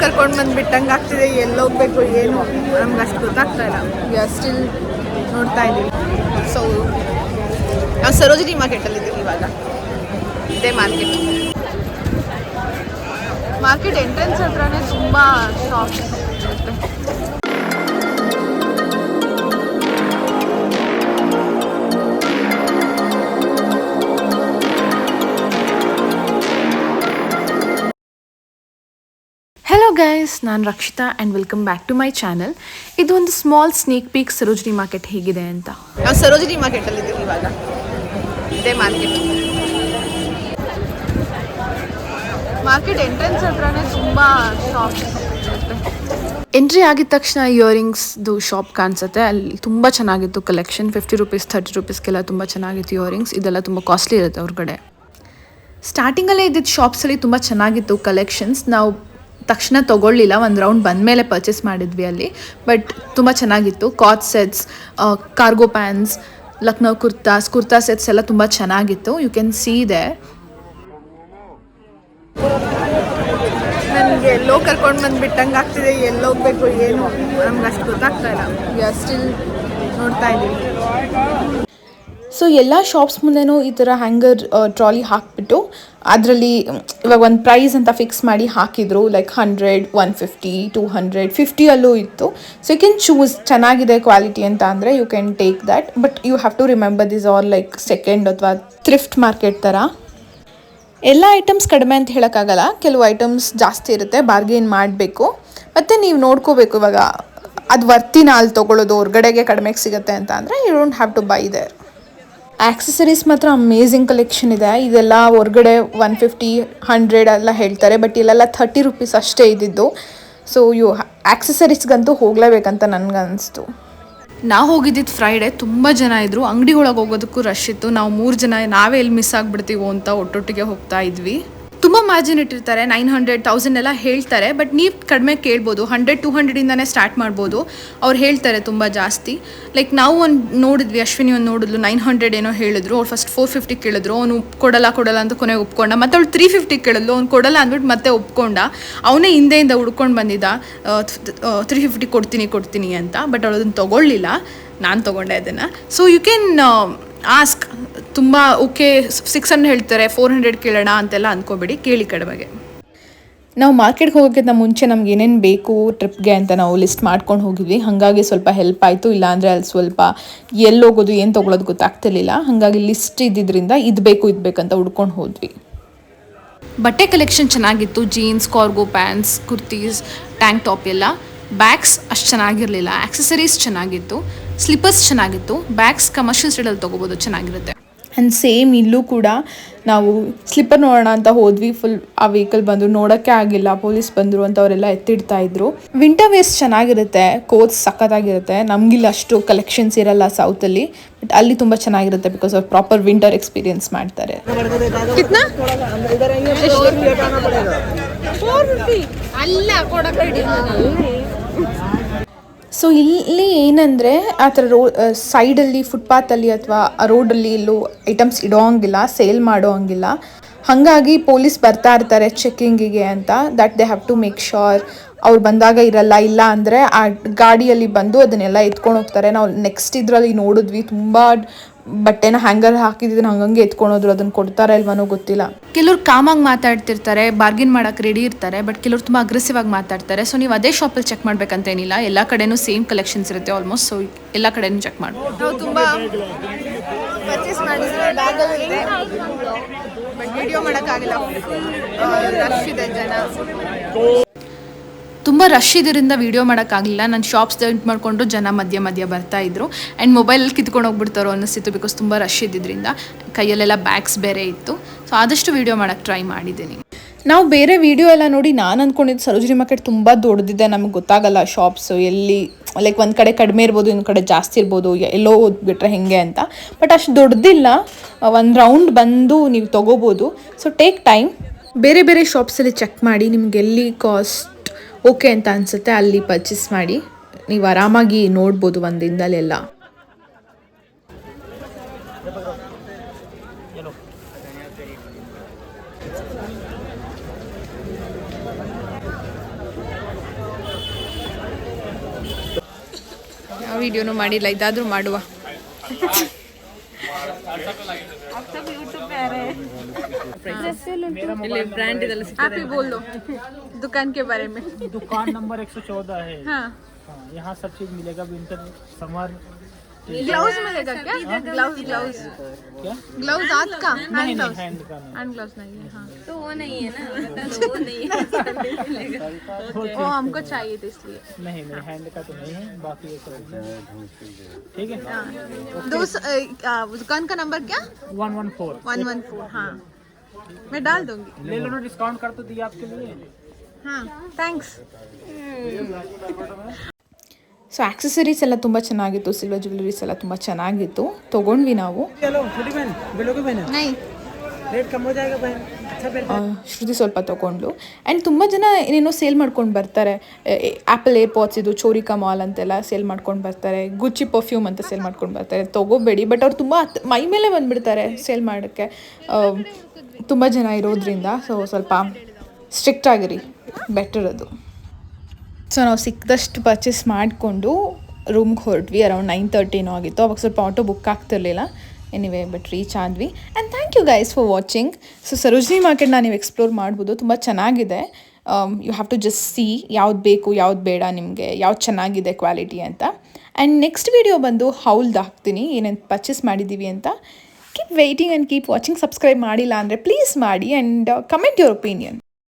ಕರ್ಕೊಂಡು ಬಂದುಬಿಟ್ಟಂಗೆ ಆಗ್ತಿದೆ. ಎಲ್ಲಿ ಹೋಗಬೇಕು ಏನು ನಮ್ಗೆ ಅಷ್ಟು ಗೊತ್ತಾಗ್ತಾ ಇಲ್ಲ. ವಿ ಆರ್ ಸ್ಟಿಲ್ ನೋಡ್ತಾ ಇದ್ದೀವಿ. ಸೊ ನಾವು ಸರೋಜಿನಿ ಮಾರ್ಕೆಟಲ್ಲಿದ್ದೀವಿ ಇವಾಗ. ಇದೇ ಮಾರ್ಕೆಟ್ ಎಂಟ್ರೆನ್ಸ್ ಹತ್ರನೇ ತುಂಬ ಶಾಪ್ಸ್ ಇರುತ್ತೆ. ಹೆಲೋ ಗೈಸ್, ನಾನು Rakshita and welcome back to my channel. ಇದು ಒಂದು small sneak peek Sarojini market ಹೇಗಿದೆ ಅಂತ. ನಾವು ಸರೋಜಿನಿ ಮಾರ್ಕೆಟಲ್ಲಿದ್ದೀವಿ ಇವಾಗ. ಇದೇ ಮಾರ್ಕೆಟ್ ಎಂಟ್ರೆನ್ಸ್ ಹತ್ರನೇ ತುಂಬ ಶಾಪ್ಸ್ ಇರುತ್ತೆ. ಎಂಟ್ರಿ ಆಗಿದ ತಕ್ಷಣ ಇಯರಿಂಗ್ಸ್ದು ಶಾಪ್ ಕಾಣಿಸುತ್ತೆ. ಅಲ್ಲಿ ತುಂಬ ಚೆನ್ನಾಗಿತ್ತು ಕಲೆಕ್ಷನ್. 50 ರೂಪೀಸ್ 30 ರೂಪೀಸ್ಗೆಲ್ಲ ತುಂಬ ಚೆನ್ನಾಗಿತ್ತು ಇಯರಿಂಗ್ಸ್. ಇದೆಲ್ಲ ತುಂಬ ಕಾಸ್ಟ್ಲಿ ಇರುತ್ತೆ ಹೊರಗಡೆ. ಸ್ಟಾರ್ಟಿಂಗಲ್ಲೇ ಇದ್ದಿದ್ದು ಶಾಪ್ಸಲ್ಲಿ ತುಂಬ ಚೆನ್ನಾಗಿತ್ತು ಕಲೆಕ್ಷನ್ಸ್. ನಾವು ತಕ್ಷಣ ತೊಗೊಳ್ಳಿಲ್ಲ, ಒಂದು ರೌಂಡ್ ಬಂದಮೇಲೆ ಪರ್ಚೇಸ್ ಮಾಡಿದ್ವಿ ಅಲ್ಲಿ. ಬಟ್ ತುಂಬ ಚೆನ್ನಾಗಿತ್ತು. Cot sets, cargo pants, Lucknow kurta sets ಎಲ್ಲ ತುಂಬ ಚೆನ್ನಾಗಿತ್ತು. You can see they. ನನಗೆ ಎಲ್ಲೋ ಕರ್ಕೊಂಡು ಬಂದುಬಿಟ್ಟಂಗೆ ಆಗ್ತಿದೆ. ಎಲ್ಲಿ ಹೋಗಬೇಕು ಏನು ನಮ್ಗೆ ಅಷ್ಟು ಗೊತ್ತಾಗ್ತಾ ಇಲ್ಲ. ವಿ ಆರ್ ಸ್ಟಿಲ್ ನೋಡ್ತಾ ಇದ್ದೀವಿ. ಸೊ ಎಲ್ಲ ಶಾಪ್ಸ್ ಮುಂದೆನೂ ಈ ಥರ ಹ್ಯಾಂಗರ್ ಟ್ರಾಲಿ ಹಾಕಿಬಿಟ್ಟು ಅದರಲ್ಲಿ ಇವಾಗ ಒಂದು ಪ್ರೈಸ್ ಅಂತ ಫಿಕ್ಸ್ ಮಾಡಿ ಹಾಕಿದರು. ಲೈಕ್ 100, 150, 200, 50 ಅಲ್ಲೂ ಇತ್ತು. ಸೊ ಯು ಕ್ಯಾನ್ ಚೂಸ್ ಚೆನ್ನಾಗಿದೆ ಕ್ವಾಲಿಟಿ ಅಂತ ಅಂದರೆ you can take that. But you have to remember this are like second ಅಥವಾ ಥ್ರಿಫ್ಟ್ ಮಾರ್ಕೆಟ್ ಥರ. ಎಲ್ಲ ಐಟಮ್ಸ್ ಕಡಿಮೆ ಅಂತ ಹೇಳೋಕ್ಕಾಗಲ್ಲ. ಕೆಲವು ಐಟಮ್ಸ್ ಜಾಸ್ತಿ ಇರುತ್ತೆ, ಬಾರ್ಗೇನ್ ಮಾಡಬೇಕು. ಮತ್ತು ನೀವು ನೋಡ್ಕೋಬೇಕು ಇವಾಗ ಅದು ವರ್ತಿನ ಅಲ್ಲಿ ತೊಗೊಳ್ಳೋದು, ಹೊರಗಡೆಗೆ ಕಡಿಮೆಗೆ ಸಿಗುತ್ತೆ ಅಂತ ಅಂದರೆ you don't have to buy there. Accessories ಮಾತ್ರ ಅಮೇಝಿಂಗ್ ಕಲೆಕ್ಷನ್ ಇದೆ. ಇದೆಲ್ಲ ಹೊರಗಡೆ 150, 100 ಎಲ್ಲ ಹೇಳ್ತಾರೆ. ಬಟ್ ಇಲ್ಲೆಲ್ಲ 30 ರೂಪೀಸ್ ಅಷ್ಟೇ ಇದ್ದಿದ್ದು. ಸೊ ಆಕ್ಸೆಸರೀಸ್ಗಂತೂ ಹೋಗಲೇಬೇಕಂತ ನನಗನ್ನಿಸ್ತು. ನಾವು ಹೋಗಿದ್ದಿದ್ದು ಫ್ರೈಡೇ. ತುಂಬ ಜನ ಇದ್ದರು. ಅಂಗಡಿ ಒಳಗೆ ಹೋಗೋದಕ್ಕೂ ರಶ್ ಇತ್ತು. ನಾವು 3 ಜನ ನಾವೇ ಎಲ್ಲಿ ಮಿಸ್ ಆಗಿಬಿಡ್ತೀವೋ ಅಂತ ಒಟ್ಟೊಟ್ಟಿಗೆ ಹೋಗ್ತಾ ಇದ್ವಿ. ತುಂಬ ಮಾರ್ಜಿನ್ ಇಟ್ಟಿರ್ತಾರೆ. 900, 1000 ಎಲ್ಲ ಹೇಳ್ತಾರೆ. ಬಟ್ ನೀವು ಕಡಿಮೆ ಕೇಳ್ಬೋದು. 100, 200ಇಂದನೇ ಸ್ಟಾರ್ಟ್ ಮಾಡ್ಬೋದು. ಅವ್ರು ಹೇಳ್ತಾರೆ ತುಂಬ ಜಾಸ್ತಿ. ಲೈಕ್ ನಾವು ಒಂದು ನೋಡಿದ್ವಿ, ಅಶ್ವಿನಿ ಒಂದು ನೋಡಿದ್ಲು, 900 ಏನೋ ಹೇಳಿದ್ರು. ಅವ್ರು ಫಸ್ಟ್ 450 ಕೇಳಿದ್ರು. ಅವನು ಕೊಡಲ್ಲ ಅಂತ ಕೊನೆಗೆ ಒಪ್ಕೊಂಡ. ಮತ್ತು ಅವಳು 350 ಕೇಳಿದ್ಲು. ಅವ್ನು ಕೊಡಲ್ಲ ಅಂದ್ಬಿಟ್ಟು ಮತ್ತೆ ಒಪ್ಕೊಂಡ. ಅವನೇ ಹಿಂದೆಯಿಂದ ಹುಡ್ಕೊಂಡು ಬಂದಿದ್ದ 350 ಕೊಡ್ತೀನಿ ಅಂತ. ಬಟ್ ಅವಳು ಅದನ್ನು ತೊಗೊಳ್ಳಿಲ್ಲ. ನಾನು ತೊಗೊಂಡೆ ಅದನ್ನು. So you can ask. ತುಂಬ ಓಕೆ 600 ಹೇಳ್ತಾರೆ, 400 ಕೇಳೋಣ ಅಂತೆಲ್ಲ ಅಂದ್ಕೋಬೇಡಿ, ಕೇಳಿ ಕಡಿಮೆಗೆ. ನಾವು ಮಾರ್ಕೆಟ್ಗೆ ಹೋಗೋಕ್ಕಿಂತ ಮುಂಚೆ ನಮ್ಗೆ ಏನೇನು ಬೇಕು ಟ್ರಿಪ್ಗೆ ಅಂತ ನಾವು ಲಿಸ್ಟ್ ಮಾಡ್ಕೊಂಡು ಹೋಗಿದ್ವಿ. ಹಾಗಾಗಿ ಸ್ವಲ್ಪ ಹೆಲ್ಪ್ ಆಯಿತು. ಇಲ್ಲಾಂದರೆ ಅಲ್ಲಿ ಸ್ವಲ್ಪ ಎಲ್ಲಿ ಹೋಗೋದು ಏನು ತೊಗೊಳೋದು ಗೊತ್ತಾಗ್ತಿರ್ಲಿಲ್ಲ. ಹಾಗಾಗಿ ಲಿಸ್ಟ್ ಇದ್ದಿದ್ದರಿಂದ ಇದು ಬೇಕಂತ ಹುಡ್ಕೊಂಡು ಹೋದ್ವಿ. ಬಟ್ಟೆ ಕಲೆಕ್ಷನ್ ಚೆನ್ನಾಗಿತ್ತು. Jeans, cargo pants, kurtis, tank top ಎಲ್ಲ. ಬ್ಯಾಗ್ಸ್ ಅಷ್ಟು ಚೆನ್ನಾಗಿರಲಿಲ್ಲ. ಆಕ್ಸೆಸರೀಸ್ ಚೆನ್ನಾಗಿತ್ತು. ಸ್ಲಿಪ್ಪರ್ಸ್ ಚೆನ್ನಾಗಿತ್ತು. ಬ್ಯಾಗ್ಸ್ ಕಮರ್ಷಿಯಲ್ ಸ್ಟೈಲಲ್ಲಿ ತೊಗೋಬೋದು, ಚೆನ್ನಾಗಿರುತ್ತೆ. ಆ್ಯಂಡ್ ಸೇಮ್ ಇಲ್ಲೂ ಕೂಡ ನಾವು ಸ್ಲಿಪ್ಪರ್ ನೋಡೋಣ ಅಂತ ಹೋದ್ವಿ. ಫುಲ್ ಆ ವೆಹಿಕಲ್ ಬಂದರು, ನೋಡೋಕ್ಕೆ ಆಗಿಲ್ಲ. ಪೊಲೀಸ್ ಬಂದರು ಅಂತ ಅವರೆಲ್ಲ ಎತ್ತಿಡ್ತಾ ಇದ್ರು. ವಿಂಟರ್ ವೇರ್ಸ್ ಚೆನ್ನಾಗಿರುತ್ತೆ. ಕೋಟ್ಸ್ ಸಖತ್ತಾಗಿರುತ್ತೆ. ನಮಗಿಲ್ಲ ಅಷ್ಟು ಕಲೆಕ್ಷನ್ಸ್ ಇರಲ್ಲ ಸೌತಲ್ಲಿ. ಬಟ್ ಅಲ್ಲಿ ತುಂಬ ಚೆನ್ನಾಗಿರುತ್ತೆ. ಬಿಕಾಸ್ ಅವ್ರು ಪ್ರಾಪರ್ ವಿಂಟರ್ ಎಕ್ಸ್ಪೀರಿಯನ್ಸ್ ಮಾಡ್ತಾರೆ. ಸೊ ಇಲ್ಲಿ ಏನಂದರೆ ಆ ಥರ ಸೈಡಲ್ಲಿ ಫುಟ್ಪಾತಲ್ಲಿ ಅಥವಾ ರೋಡಲ್ಲಿ ಎಲ್ಲೂ ಐಟಮ್ಸ್ ಇಡೋಂಗಿಲ್ಲ, ಸೇಲ್ ಮಾಡೋ ಹಂಗಿಲ್ಲ. ಹಾಗಾಗಿ ಪೊಲೀಸ್ ಬರ್ತಾ ಇರ್ತಾರೆ ಚೆಕ್ಕಿಂಗಿಗೆ ಅಂತ. That they have to make sure ಅವ್ರು ಬಂದಾಗ ಇಲ್ಲ ಅಂದರೆ ಆ ಗಾಡಿಯಲ್ಲಿ ಬಂದು ಅದನ್ನೆಲ್ಲ ಎತ್ಕೊಂಡು ಹೋಗ್ತಾರೆ. ನಾವು ನೆಕ್ಸ್ಟ್ ಇದರಲ್ಲಿ ನೋಡಿದ್ವಿ, ತುಂಬ ಬಟ್ಟೆನ ಹ್ಯಾಂಗರ್ ಹಾಕಿದ್ದನ್ನು ಹಂಗಂಗೆ ಎತ್ಕೊಂಡೋದ್ರು. ಅದನ್ನು ಕೊಡ್ತಾರಾ ಇಲ್ವನೋ ಗೊತ್ತಿಲ್ಲ. ಕೆಲವ್ರು ಕಾಮಾಗಿ ಮಾತಾಡ್ತಿರ್ತಾರೆ, ಬಾರ್ಗಿನ್ ಮಾಡೋಕ್ಕೆ ರೆಡಿ ಇರ್ತಾರೆ. ಬಟ್ ಕೆಲವ್ರು ತುಂಬ ಅಗ್ರೆಸಿವ್ ಆಗಿ ಮಾತಾಡ್ತಾರೆ. ಸೊ ನೀವು ಅದೇ ಶಾಪಲ್ಲಿ ಚೆಕ್ ಮಾಡಬೇಕಂತೇನಿಲ್ಲ. ಎಲ್ಲ ಕಡೆನೂ ಸೇಮ್ ಕಲೆಕ್ಷನ್ಸ್ ಇರುತ್ತೆ ಆಲ್ಮೋಸ್ಟ್. ಸೊ ಎಲ್ಲ ಕಡೆನೂ ಚೆಕ್ ಮಾಡ್ಬೋದು. ನಾವು ತುಂಬ ಪರ್ಚೇಸ್ ಮಾಡಿದ್ರೆ ಬ್ಯಾಗಲ್ಲಿ ಇದೆ. ಬಟ್ ವಿಡಿಯೋ ಮಾಡೋಕ್ಕಾಗಿಲ್ಲ, ರಶ್ ಇದೆ ಜನ. ತುಂಬ ರಶ್ ಇದರಿಂದ ವೀಡಿಯೋ ಮಾಡೋಕ್ಕಾಗಲಿಲ್ಲ. ನಾನು ಶಾಪ್ಸ್ ಡೌಟ್ ಮಾಡಿಕೊಂಡು ಜನ ಮಧ್ಯ ಬರ್ತಾಯಿದ್ರು. ಆ್ಯಂಡ್ ಮೊಬೈಲಲ್ಲಿ ಕಿತ್ಕೊಂಡು ಹೋಗ್ಬಿಡ್ತಾರೋ ಅನ್ನಿಸ್ತಿತ್ತು. ಬಿಕಾಸ್ ತುಂಬ ರಶ್ ಇದ್ದಿದ್ದರಿಂದ ಕೈಯಲ್ಲೆಲ್ಲ ಬ್ಯಾಗ್ಸ್ ಬೇರೆ ಇತ್ತು. ಸೊ ಆದಷ್ಟು ವೀಡಿಯೋ ಮಾಡೋಕ್ಕೆ ಟ್ರೈ ಮಾಡಿದ್ದೀನಿ. ನಾವು ಬೇರೆ ವೀಡಿಯೋ ಎಲ್ಲ ನೋಡಿ ನಾನು ಅಂದ್ಕೊಂಡಿದ್ದು ಸರೋಜಿನಿ ಮಾರ್ಕೆಟ್ ತುಂಬ ದೊಡ್ಡದಿದೆ, ನಮಗೆ ಗೊತ್ತಾಗಲ್ಲ ಶಾಪ್ಸು ಎಲ್ಲಿ. ಲೈಕ್ ಒಂದು ಕಡೆ ಕಡಿಮೆ ಇರ್ಬೋದು, ಇನ್ನೊಂದು ಕಡೆ ಜಾಸ್ತಿ ಇರ್ಬೋದು, ಎಲ್ಲೋ ಓದ್ಬಿಟ್ರೆ ಹೇಗೆ ಅಂತ. ಬಟ್ ಅಷ್ಟು ದೊಡ್ಡದಿಲ್ಲ. ಒಂದು ರೌಂಡ್ ಬಂದು ನೀವು ತೊಗೋಬೋದು. So take time. ಬೇರೆ ಶಾಪ್ಸಲ್ಲಿ ಚೆಕ್ ಮಾಡಿ ನಿಮ್ಗೆ ಎಲ್ಲಿ ಕಾಸ್ಟ್ ಓಕೆ ಅಂತ ಅನಿಸುತ್ತೆ ಅಲ್ಲಿ ಪರ್ಚೇಸ್ ಮಾಡಿ. ನೀವು ಆರಾಮಾಗಿ ನೋಡ್ಬೋದು ಒಂದು ದಿನದಲ್ಲೆಲ್ಲ. ಯಾವ ವಿಡಿಯೋನು ಮಾಡಿಲ್ಲ, ಇದಾದರೂ ಮಾಡುವ. ಬ್ರ್ಯಾಂಡ್ ಇದೆಲ್ಲ ಹ್ಯಾಪಿ ಬೋಲ್ दुकान के बारे में. दुकान नंबर 114 है. हाँ. यहाँ सब चीज मिलेगा. विंटर समर ग्लव्स मिलेगा क्या? ग्लव्स क्या ग्लव्स हाथ का, नहीं हैंड हैंड का नहीं. हैंड ग्लव्स नहीं है. हाँ तो वो नहीं है ना, तो वो नहीं है. वो हमको चाहिए थे इसलिए. नहीं हैंड का तो नहीं है. बाकी ये सब ठीक है. दुकान का नंबर क्या? 114. 114. हाँ मैं डाल दूंगी. ले लो ना, डिस्काउंट कर तो दिया आपके लिए. हाँ ಥ್ಯಾಂಕ್ಸ್. ಸೊ ಆಕ್ಸೆಸರೀಸ್ ಎಲ್ಲ ತುಂಬ ಚೆನ್ನಾಗಿತ್ತು, ಸಿಲ್ವರ್ ಜ್ಯುವೆಲರೀಸ್ ಎಲ್ಲ ತುಂಬ ಚೆನ್ನಾಗಿತ್ತು, ತೊಗೊಂಡ್ವಿ ನಾವು. नहीं रेट कम हो जाएगा बहन. अच्छा बेल. ಶ್ರುತಿ ಸ್ವಲ್ಪ ತೊಗೊಂಡ್ಲು. ಆ್ಯಂಡ್ ತುಂಬ ಜನ ಏನೇನೋ ಸೇಲ್ ಮಾಡ್ಕೊಂಡು ಬರ್ತಾರೆ. ಆ್ಯಪಲ್ ಏರ್ಪಾಡ್ಸ್ ಇದು ಚೋರಿಕಾ ಮಾಲ್ ಅಂತೆಲ್ಲ ಸೇಲ್ ಮಾಡ್ಕೊಂಡು ಬರ್ತಾರೆ. ಗುಚ್ಚಿ ಪರ್ಫ್ಯೂಮ್ ಅಂತ ಸೇಲ್ ಮಾಡ್ಕೊಂಡು ಬರ್ತಾರೆ. ತೊಗೋಬೇಡಿ, ಬಟ್ ಅವ್ರು ತುಂಬ ಮೈ ಮೇಲೆ ಬಂದುಬಿಡ್ತಾರೆ ಸೇಲ್ ಮಾಡೋಕ್ಕೆ, ತುಂಬ ಜನ ಇರೋದ್ರಿಂದ. ಸೊ ಸ್ವಲ್ಪ ಸ್ಟ್ರಿಕ್ಟ್ ಆಗಿರಿ, ಬೆಟರ್ ಅದು. ಸೊ ನಾವು ಸಿಕ್ಕದಷ್ಟು ಪರ್ಚೇಸ್ ಮಾಡಿಕೊಂಡು ರೂಮ್ಗೆ ಹೊರಟ್ವಿ. ಅರೌಂಡ್ 9:30 ಆಗಿತ್ತು. ಅವಾಗ ಸ್ವಲ್ಪ ಆಟೋ ಬುಕ್ ಆಗ್ತಿರ್ಲಿಲ್ಲ. ಎನಿವೇ ಬಟ್ ರೀಚ್ ಆದ್ವಿ. And thank you guys for watching. So Sarojini ಮಾರ್ಕೆಟ್ನ ನೀವು ಎಕ್ಸ್ಪ್ಲೋರ್ ಮಾಡ್ಬೋದು, ತುಂಬ ಚೆನ್ನಾಗಿದೆ. You have to just see ಯಾವ್ದು ಬೇಕು ಯಾವ್ದು ಬೇಡ, ನಿಮಗೆ ಯಾವ್ದು ಚೆನ್ನಾಗಿದೆ ಕ್ವಾಲಿಟಿ ಅಂತ. ಆ್ಯಂಡ್ ನೆಕ್ಸ್ಟ್ ವೀಡಿಯೋ ಬಂದು ಹೌಲ್ದು ಹಾಕ್ತೀನಿ, ಏನೇನು ಪರ್ಚೇಸ್ ಮಾಡಿದ್ದೀವಿ ಅಂತ. Keep waiting and keep watching. Subscribe ಮಾಡಿಲ್ಲ ಅಂದರೆ ಪ್ಲೀಸ್ ಮಾಡಿ, ಆ್ಯಂಡ್ ಕಮೆಂಟ್ ಯುವರ್ ಒಪಿನಿಯನ್.